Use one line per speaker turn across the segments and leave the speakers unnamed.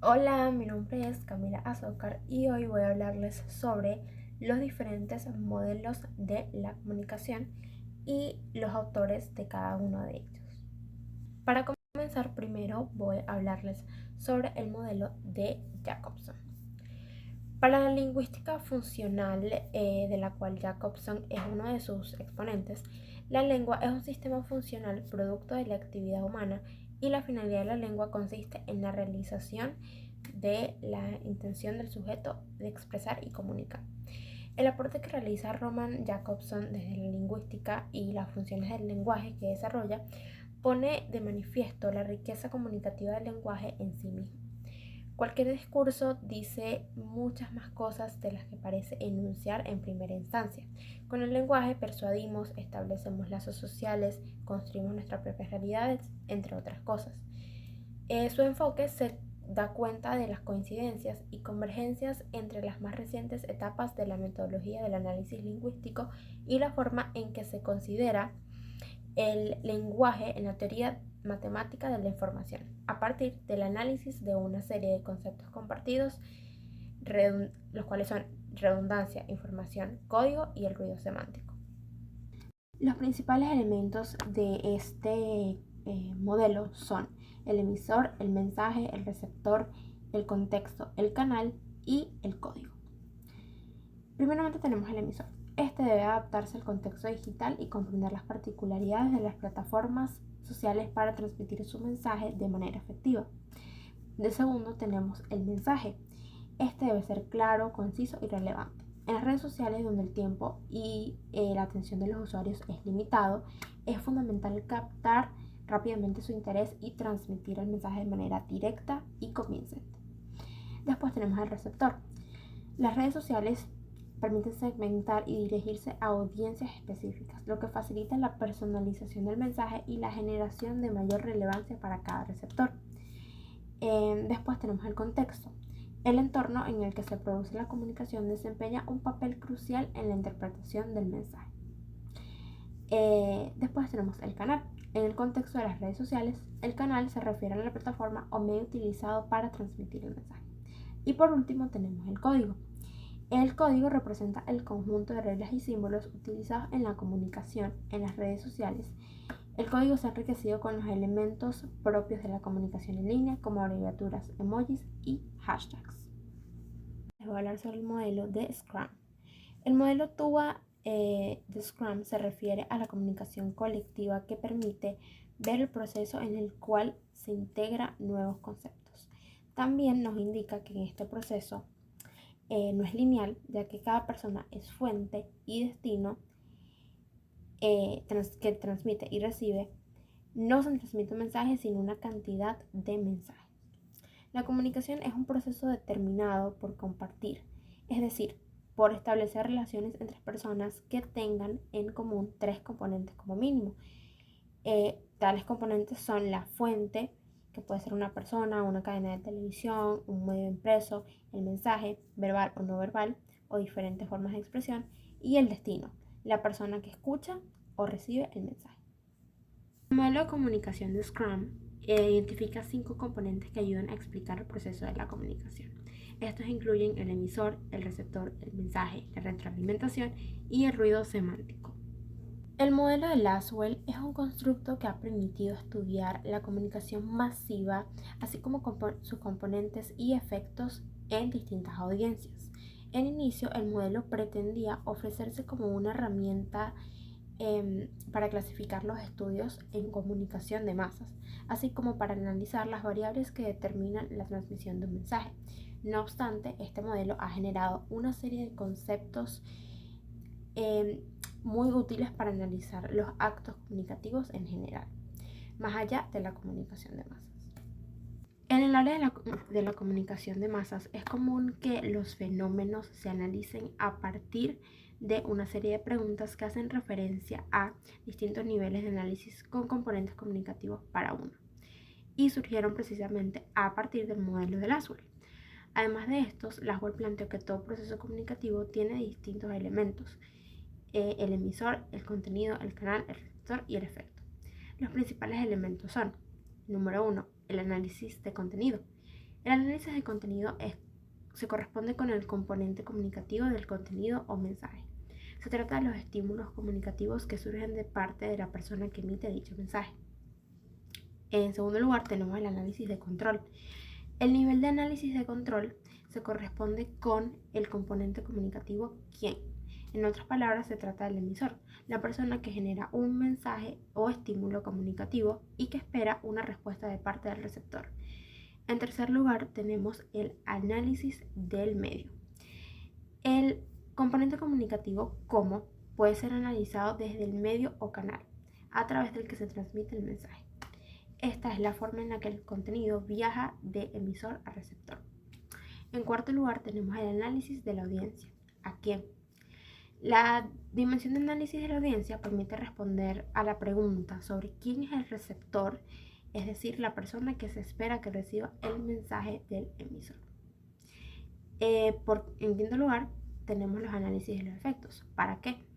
Hola, mi nombre es Camila Azócar y hoy voy a hablarles sobre los diferentes modelos de la comunicación y los autores de cada uno de ellos. Para comenzar, primero voy a hablarles sobre el modelo de Jacobson. Para la lingüística funcional, de la cual Jacobson es uno de sus exponentes, la lengua es un sistema funcional producto de la actividad humana y la finalidad de la lengua consiste en la realización de la intención del sujeto de expresar y comunicar. El aporte que realiza Roman Jacobson desde la lingüística y las funciones del lenguaje que desarrolla pone de manifiesto la riqueza comunicativa del lenguaje en sí mismo. Cualquier discurso dice muchas más cosas de las que parece enunciar en primera instancia. Con el lenguaje persuadimos, establecemos lazos sociales, construimos nuestras propias realidades, entre otras cosas. Su enfoque se da cuenta de las coincidencias y convergencias entre las más recientes etapas de la metodología del análisis lingüístico y la forma en que se considera el lenguaje en la teoría matemática de la información, a partir del análisis de una serie de conceptos compartidos, los cuales son redundancia, información, código y el ruido semántico. Los principales elementos de este modelo son el emisor, el mensaje, el receptor, el contexto, el canal y el código. Primeramente tenemos el emisor. Este debe adaptarse al contexto digital y comprender las particularidades de las plataformas sociales para transmitir su mensaje de manera efectiva. De segundo tenemos el mensaje. Este debe ser claro, conciso y relevante. En las redes sociales, donde el tiempo y la atención de los usuarios es limitado, es fundamental captar rápidamente su interés y transmitir el mensaje de manera directa y convincente. Después tenemos el receptor. Las redes sociales permiten segmentar y dirigirse a audiencias específicas, lo que facilita la personalización del mensaje y la generación de mayor relevancia para cada receptor. Después tenemos el contexto. El entorno en el que se produce la comunicación desempeña un papel crucial en la interpretación del mensaje. Después tenemos el canal. En el contexto de las redes sociales, el canal se refiere a la plataforma o medio utilizado para transmitir el mensaje. Y por último tenemos el código. El código representa el conjunto de reglas y símbolos utilizados en la comunicación en las redes sociales. El código se ha enriquecido con los elementos propios de la comunicación en línea, como abreviaturas, emojis y hashtags. Les voy a hablar sobre el modelo de Scrum. El modelo TUA de Scrum se refiere a la comunicación colectiva que permite ver el proceso en el cual se integran nuevos conceptos. También nos indica que en este proceso no es lineal, ya que cada persona es fuente y destino que transmite y recibe. No se transmite un mensaje, sino una cantidad de mensajes. La comunicación es un proceso determinado por compartir, es decir, por establecer relaciones entre personas que tengan en común tres componentes como mínimo. Tales componentes son la fuente, que puede ser una persona, una cadena de televisión, un medio impreso, el mensaje, verbal o no verbal, o diferentes formas de expresión, y el destino, la persona que escucha o recibe el mensaje. El modelo de comunicación de Scrum identifica 5 componentes que ayudan a explicar el proceso de la comunicación. Estos incluyen el emisor, el receptor, el mensaje, la retroalimentación y el ruido semántico. El modelo de Laswell es un constructo que ha permitido estudiar la comunicación masiva, así como sus componentes y efectos en distintas audiencias. En inicio, el modelo pretendía ofrecerse como una herramienta para clasificar los estudios en comunicación de masas, así como para analizar las variables que determinan la transmisión de un mensaje. No obstante, este modelo ha generado una serie de conceptos eh, muy útiles para analizar los actos comunicativos en general, más allá de la comunicación de masas. En el área de la comunicación de masas es común que los fenómenos se analicen a partir de una serie de preguntas que hacen referencia a distintos niveles de análisis con componentes comunicativos para uno, y surgieron precisamente a partir del modelo de Laswell. Además de estos, Laswell planteó que todo proceso comunicativo tiene distintos elementos: el emisor, el contenido, el canal, el receptor y el efecto. Los principales elementos son: número 1, el análisis de contenido. El análisis de contenido se corresponde con el componente comunicativo del contenido o mensaje. Se trata de los estímulos comunicativos que surgen de parte de la persona que emite dicho mensaje. En segundo lugar, tenemos el análisis de control. El nivel de análisis de control se corresponde con el componente comunicativo ¿quién? En otras palabras, se trata del emisor, la persona que genera un mensaje o estímulo comunicativo y que espera una respuesta de parte del receptor. En tercer lugar, tenemos el análisis del medio. El componente comunicativo ¿cómo? Puede ser analizado desde el medio o canal a través del que se transmite el mensaje. Esta es la forma en la que el contenido viaja de emisor a receptor. En cuarto lugar, tenemos el análisis de la audiencia. ¿A quién? La dimensión de análisis de la audiencia permite responder a la pregunta sobre quién es el receptor, es decir, la persona que se espera que reciba el mensaje del emisor. En quinto lugar, tenemos los análisis de los efectos. ¿Para qué?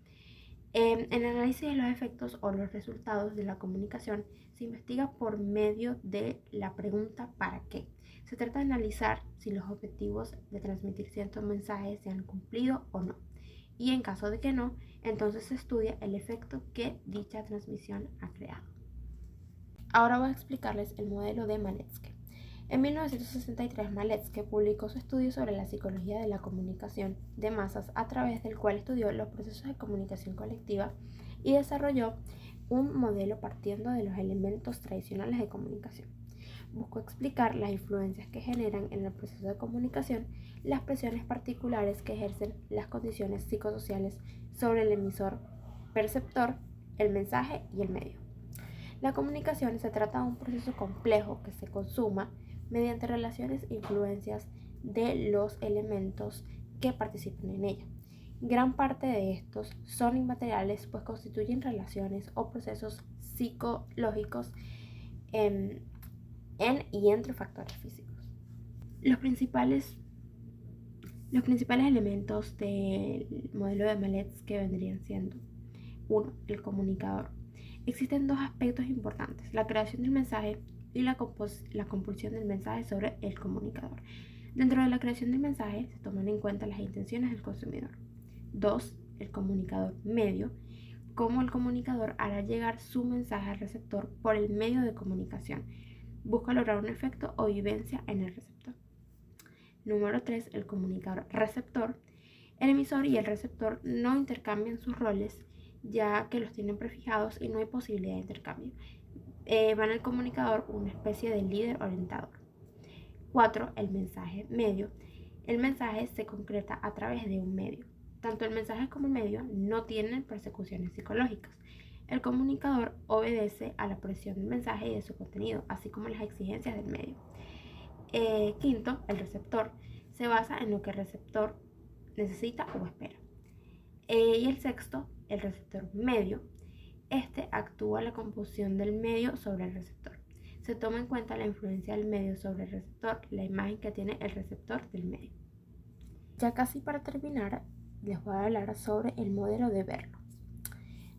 El análisis de los efectos o los resultados de la comunicación se investiga por medio de la pregunta ¿para qué? Se trata de analizar si los objetivos de transmitir ciertos mensajes se han cumplido o no. Y en caso de que no, entonces se estudia el efecto que dicha transmisión ha creado. Ahora voy a explicarles el modelo de Maletsky. En 1963, Maletsky publicó su estudio sobre la psicología de la comunicación de masas, a través del cual estudió los procesos de comunicación colectiva y desarrolló un modelo partiendo de los elementos tradicionales de comunicación. Buscó explicar las influencias que generan en el proceso de comunicación las presiones particulares que ejercen las condiciones psicosociales sobre el emisor, perceptor, el mensaje y el medio. La comunicación se trata de un proceso complejo que se consuma mediante relaciones e influencias de los elementos que participan en ella. Gran parte de estos son inmateriales, pues constituyen relaciones o procesos psicológicos en y entre factores físicos. Los principales elementos del modelo de Maletsky vendrían siendo: 1. El comunicador. Existen dos aspectos importantes: la creación del mensaje y la compulsión del mensaje sobre el comunicador. Dentro de la creación del mensaje se toman en cuenta las intenciones del consumidor. 2. El comunicador medio. Cómo el comunicador hará llegar su mensaje al receptor por el medio de comunicación. Busca lograr un efecto o vivencia en el receptor. Número 3. El comunicador receptor. El emisor y el receptor no intercambian sus roles, ya que los tienen prefijados y no hay posibilidad de intercambio. Va en el comunicador una especie de líder orientador. 4. El mensaje medio. El mensaje se concreta a través de un medio. Tanto el mensaje como el medio no tienen persecuciones psicológicas. El comunicador obedece a la presión del mensaje y de su contenido, así como las exigencias del medio. Quinto, el receptor. Se basa en lo que el receptor necesita o espera. Y el sexto, el receptor medio. Este actúa la compulsión del medio sobre el receptor. Se toma en cuenta la influencia del medio sobre el receptor, la imagen que tiene el receptor del medio. Ya casi para terminar, les voy a hablar sobre el modelo de Berlo.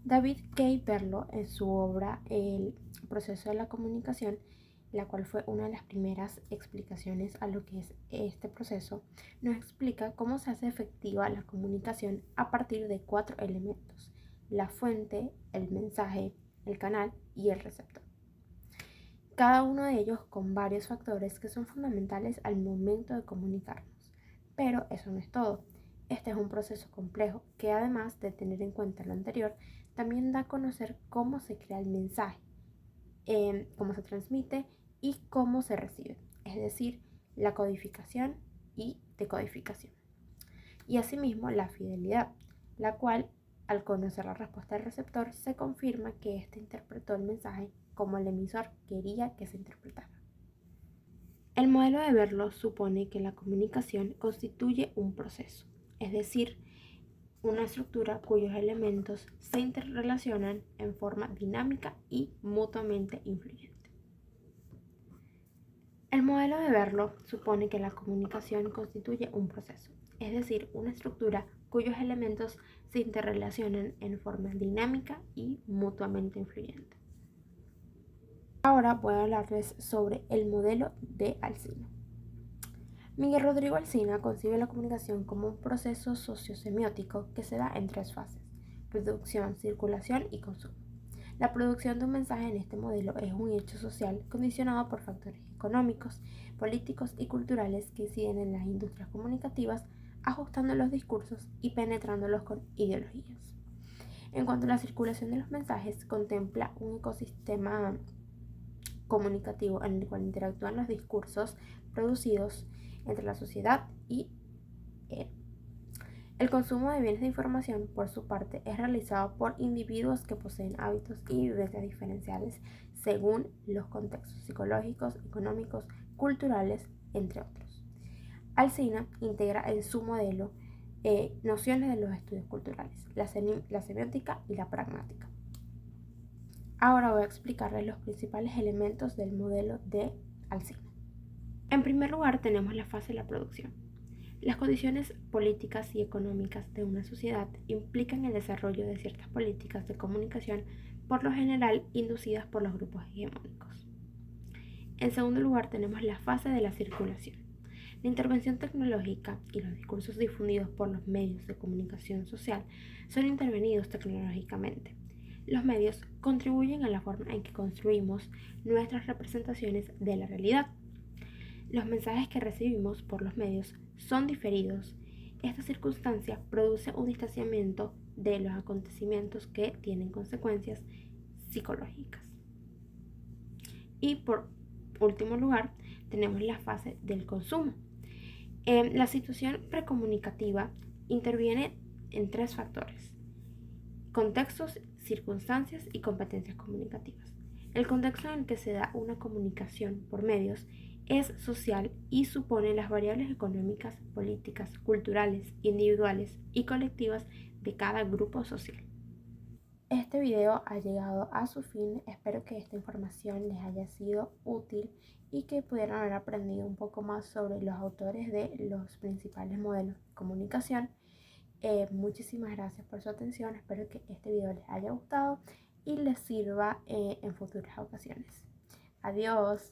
David K. Berlo, en su obra El proceso de la comunicación, la cual fue una de las primeras explicaciones a lo que es este proceso, nos explica cómo se hace efectiva la comunicación a partir de 4 elementos: la fuente, el mensaje, el canal y el receptor. Cada uno de ellos con varios factores que son fundamentales al momento de comunicarnos. Pero eso no es todo. Este es un proceso complejo que, además de tener en cuenta lo anterior, también da a conocer cómo se crea el mensaje, cómo se transmite y cómo se recibe, es decir, la codificación y decodificación. Y asimismo la fidelidad, la cual, al conocer la respuesta del receptor, se confirma que éste interpretó el mensaje como el emisor quería que se interpretara. El modelo de Berlo supone que la comunicación constituye un proceso, es decir, una estructura cuyos elementos se interrelacionan en forma dinámica y mutuamente influyente. El modelo de Berlo supone que la comunicación constituye un proceso, es decir, una estructura cuyos elementos se interrelacionan en forma dinámica y mutuamente influyente. Ahora voy a hablarles sobre el modelo de Alcina. Miguel Rodrigo Alsina concibe la comunicación como un proceso sociosemiótico que se da en tres fases: producción, circulación y consumo. La producción de un mensaje en este modelo es un hecho social condicionado por factores económicos, políticos y culturales que inciden en las industrias comunicativas, ajustando los discursos y penetrándolos con ideologías. En cuanto a la circulación de los mensajes, contempla un ecosistema comunicativo en el cual interactúan los discursos producidos entre la sociedad y él. El consumo de bienes de información, por su parte, es realizado por individuos que poseen hábitos y vivencias diferenciales según los contextos psicológicos, económicos, culturales, entre otros. Alsina integra en su modelo nociones de los estudios culturales, la semiótica y la pragmática. Ahora voy a explicarles los principales elementos del modelo de Alsina. En primer lugar, tenemos la fase de la producción. Las condiciones políticas y económicas de una sociedad implican el desarrollo de ciertas políticas de comunicación, por lo general inducidas por los grupos hegemónicos. En segundo lugar, tenemos la fase de la circulación. La intervención tecnológica y los discursos difundidos por los medios de comunicación social son intervenidos tecnológicamente. Los medios contribuyen a la forma en que construimos nuestras representaciones de la realidad. Los mensajes que recibimos por los medios son diferidos. Esta circunstancia produce un distanciamiento de los acontecimientos que tienen consecuencias psicológicas. Y por último lugar, tenemos la fase del consumo. La situación precomunicativa interviene en tres factores: contextos, circunstancias y competencias comunicativas. El contexto en el que se da una comunicación por medios es social y supone las variables económicas, políticas, culturales, individuales y colectivas de cada grupo social. Este video ha llegado a su fin. Espero que esta información les haya sido útil y que pudieran haber aprendido un poco más sobre los autores de los principales modelos de comunicación. Muchísimas gracias por su atención. Espero que este video les haya gustado y les sirva en futuras ocasiones. Adiós.